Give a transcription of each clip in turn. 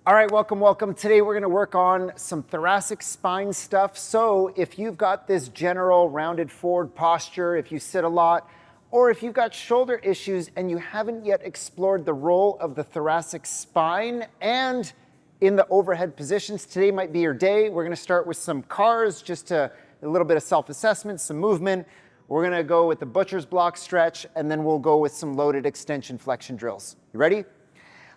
All right, welcome. Today we're gonna work on some thoracic spine stuff. So if you've got this general rounded forward posture, if you sit a lot, or if you've got shoulder issues and you haven't yet explored the role of the thoracic spine and in the overhead positions, today might be your day. We're gonna start with some cars, just a little bit of self-assessment, some movement. We're gonna go with the butcher's block stretch, and then we'll go with some loaded extension flexion drills. You ready?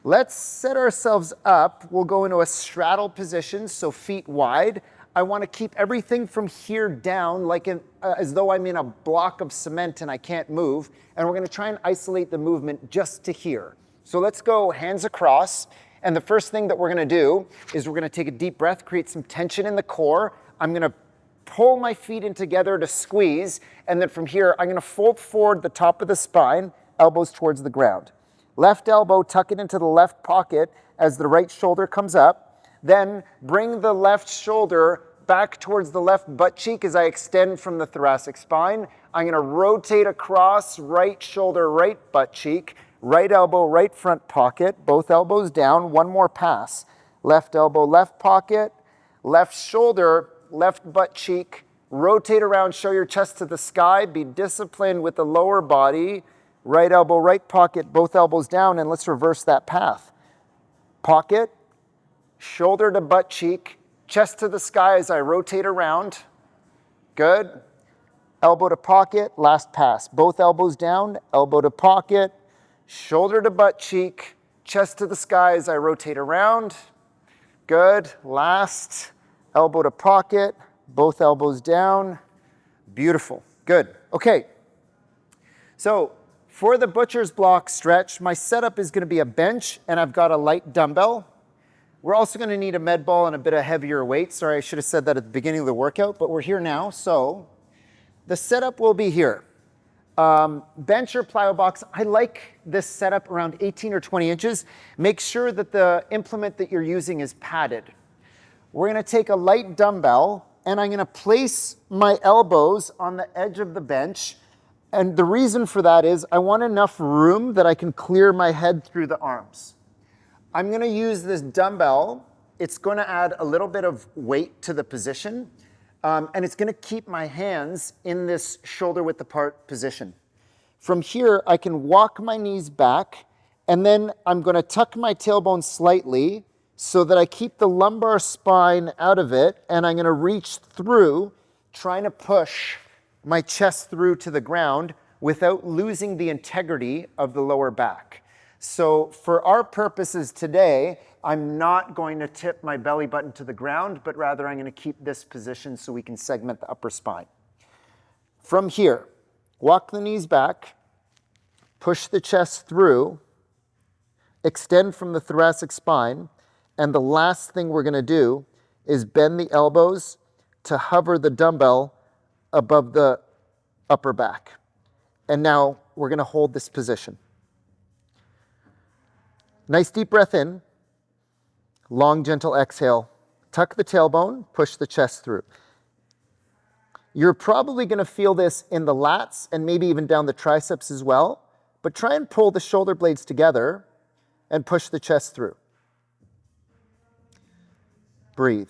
Let's set ourselves up. We'll go into a straddle position, so feet wide. I want to keep everything from here down, like as though I'm in a block of cement and I can't move. And we're going to try and isolate the movement just to here. So let's go hands across. And the first thing that we're going to do is we're going to take a deep breath, create some tension in the core. I'm going to pull my feet in together to squeeze. And then from here, I'm going to fold forward the top of the spine, elbows towards the ground. Left elbow, tuck it into the left pocket as the right shoulder comes up. Then bring the left shoulder back towards the left butt cheek as I extend from the thoracic spine. I'm gonna rotate across, right shoulder, right butt cheek, right elbow, right front pocket, both elbows down, one more pass. Left elbow, left pocket, left shoulder, left butt cheek, rotate around, show your chest to the sky, be disciplined with the lower body. Right elbow, right pocket, both elbows down, and let's reverse that path. Pocket, shoulder to butt cheek, chest to the sky as I rotate around. Good. Elbow to pocket, last pass. Both elbows down, elbow to pocket, shoulder to butt cheek, chest to the sky as I rotate around. Good. Last, elbow to pocket, both elbows down. Beautiful. Good. Okay. So, for the butcher's block stretch, my setup is going to be a bench, and I've got a light dumbbell. We're also going to need a med ball and a bit of heavier weight. Sorry, I should have said that at the beginning of the workout, but we're here now. So the setup will be here. Bench or plyo box. I like this setup around 18 or 20 inches. Make sure that the implement that you're using is padded. We're going to take a light dumbbell, and I'm going to place my elbows on the edge of the bench. And the reason for that is I want enough room that I can clear my head through the arms. I'm going to use this dumbbell. It's going to add a little bit of weight to the position, and it's going to keep my hands in this shoulder width apart position. From here, I can walk my knees back, and then I'm going to tuck my tailbone slightly so that I keep the lumbar spine out of it, and I'm going to reach through, trying to push my chest through to the ground without losing the integrity of the lower back. So for our purposes today, I'm not going to tip my belly button to the ground, but rather I'm going to keep this position so we can segment the upper spine. From here, walk the knees back, push the chest through, extend from the thoracic spine, and the last thing we're going to do is bend the elbows to hover the dumbbell above the upper back. And now we're going to hold this position. Nice deep breath in, long gentle exhale. Tuck the tailbone, push the chest through. You're probably going to feel this in the lats and maybe even down the triceps as well, but try and pull the shoulder blades together and push the chest through. Breathe.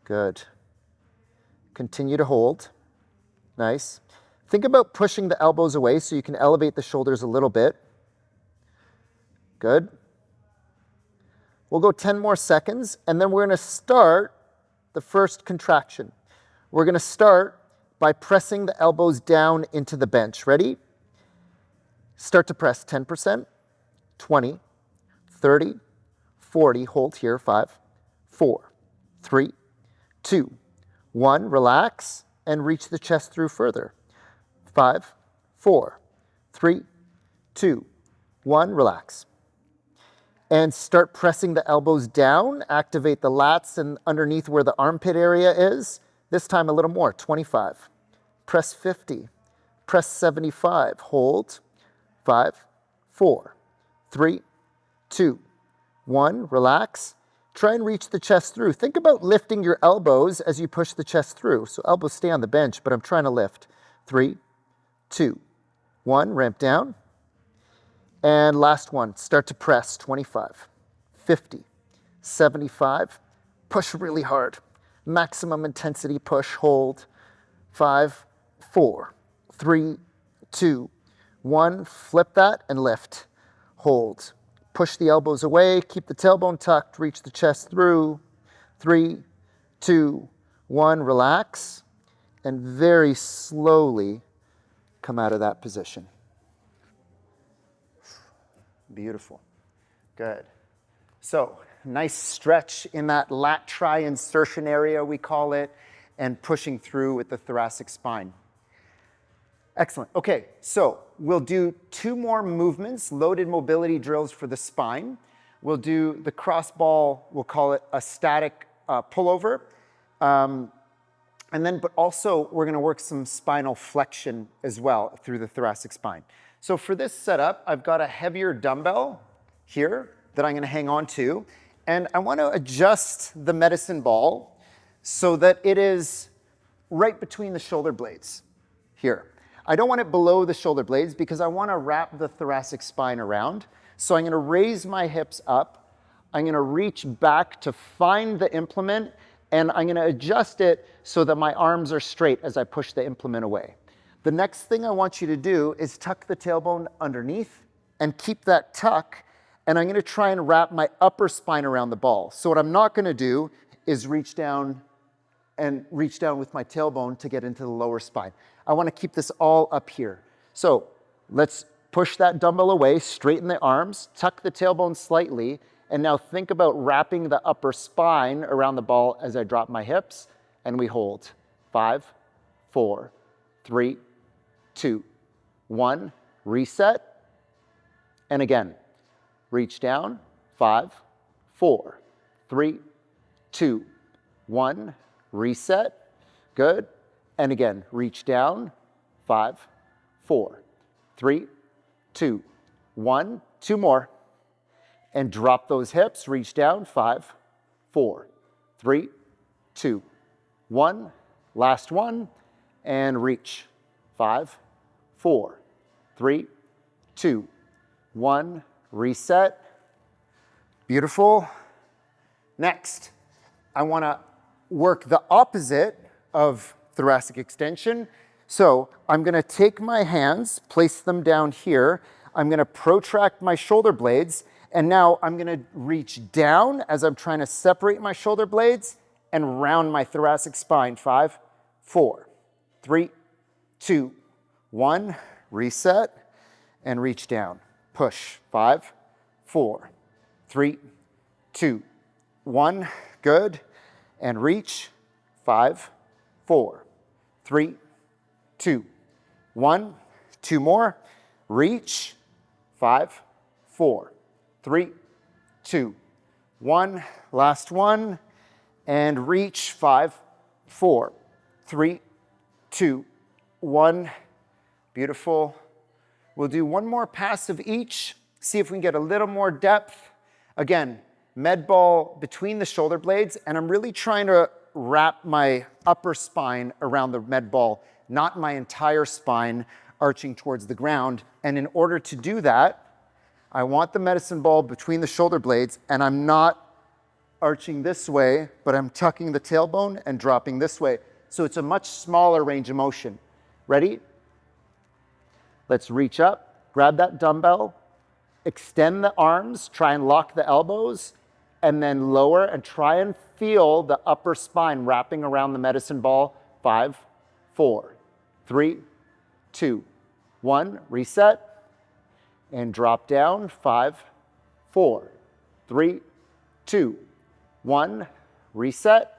Good. Continue to hold. Nice. Think about pushing the elbows away so you can elevate the shoulders a little bit. Good. We'll go 10 more seconds, and then we're going to start the first contraction. We're going to start by pressing the elbows down into the bench. Ready? Start to press 10%, 20, 30, 40. Hold here. 5, 4, 3, 2, 1, relax and reach the chest through further. 5, 4, 3, 2, 1, relax. And start pressing the elbows down, activate the lats and underneath where the armpit area is. This time a little more, 25. Press 50, press 75, hold. 5, 4, 3, 2, 1, relax. Try and reach the chest through. Think about lifting your elbows as you push the chest through. So elbows stay on the bench, but I'm trying to lift. 3, 2, 1, ramp down. And last one, start to press, 25, 50, 75, push really hard. Maximum intensity push, hold. 5, 4, 3, 2, 1. Flip that and lift. Hold. Push the elbows away, keep the tailbone tucked, reach the chest through. 3, 2, 1. Relax. And very slowly come out of that position. Beautiful. Good. So, nice stretch in that lat tri insertion area, we call it, and pushing through with the thoracic spine. Excellent. Okay, so we'll do 2 more movements, loaded mobility drills for the spine. We'll do the cross ball, we'll call it a static pullover. But also we're gonna work some spinal flexion as well through the thoracic spine. So for this setup, I've got a heavier dumbbell here that I'm gonna hang on to, and I wanna adjust the medicine ball so that it is right between the shoulder blades here. I don't want it below the shoulder blades because I wanna wrap the thoracic spine around. So I'm gonna raise my hips up, I'm gonna reach back to find the implement, and I'm gonna adjust it so that my arms are straight as I push the implement away. The next thing I want you to do is tuck the tailbone underneath and keep that tuck, and I'm gonna try and wrap my upper spine around the ball. So what I'm not gonna do is reach down with my tailbone to get into the lower spine. I wanna keep this all up here. So let's push that dumbbell away, straighten the arms, tuck the tailbone slightly, and now think about wrapping the upper spine around the ball as I drop my hips, and we hold. 5, 4, 3, 2, 1, reset. And again, reach down, 5, 4, 3, 2, 1, reset. Good. And again, reach down, 5, 4, 3, 2, 1. 2 more. And drop those hips, reach down, 5, 4, 3, 2, 1. Last one, and reach. 5, 4, 3, 2, 1. Reset. Beautiful. Next, I wanna work the opposite of thoracic extension. So I'm gonna take my hands, place them down here. I'm gonna protract my shoulder blades, and now I'm gonna reach down as I'm trying to separate my shoulder blades and round my thoracic spine. 5, 4, 3, 2, 1. Reset and reach down. Push. 5, 4, 3, 2, 1. Good. And reach. 5, 4, 3, 2, 1. 2 more. Reach. 5, 4, 3, 2, 1. Last one. And reach. 5, 4, 3, 2, 1. Beautiful. We'll do one more pass of each. See if we can get a little more depth. Again, med ball between the shoulder blades, and I'm really trying to wrap my upper spine around the med ball, not my entire spine arching towards the ground. And in order to do that, I want the medicine ball between the shoulder blades, and I'm not arching this way, but I'm tucking the tailbone and dropping this way. So it's a much smaller range of motion. Ready? Let's reach up, grab that dumbbell, extend the arms, try and lock the elbows, and then lower and try and feel the upper spine wrapping around the medicine ball. 5, 4, 3, 2, 1. Reset and drop down. 5, 4, 3, 2, 1. Reset,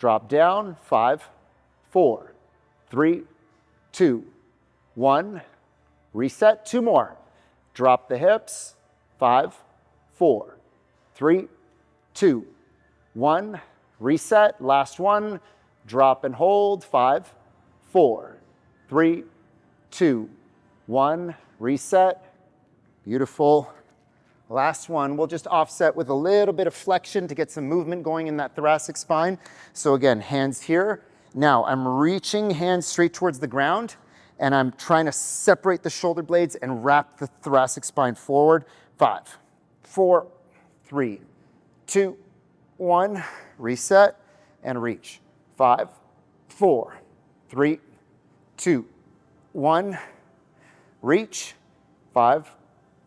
drop down. 5, 4, 3, 2, 1. Reset. 2 more. Drop the hips. 5, 4, 3, 2, 1. Reset. Last one. Drop and hold. 5, 4, 3, 2, 1. Reset. Beautiful. Last one. We'll just offset with a little bit of flexion to get some movement going in that thoracic spine. So again, hands here. Now I'm reaching hands straight towards the ground, and I'm trying to separate the shoulder blades and wrap the thoracic spine forward. 5, 4, 3, 2, 1. Reset and reach. 5, 4, 3, 2, 1. Reach. 5,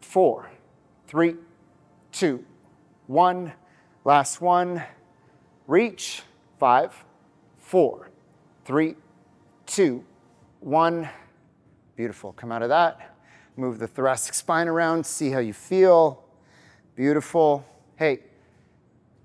4, 3, 2, 1. Last one. Reach. 5, 4, 3, 2, 1. Beautiful. Come out of that. Move the thoracic spine around. See how you feel. Beautiful. Hey,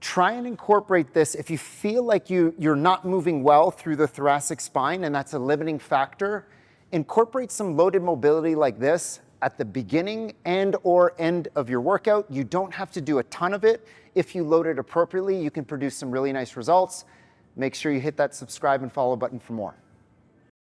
try and incorporate this. If you feel like you're not moving well through the thoracic spine and that's a limiting factor, incorporate some loaded mobility like this at the beginning and or end of your workout. You don't have to do a ton of it. If you load it appropriately, you can produce some really nice results. Make sure you hit that subscribe and follow button for more.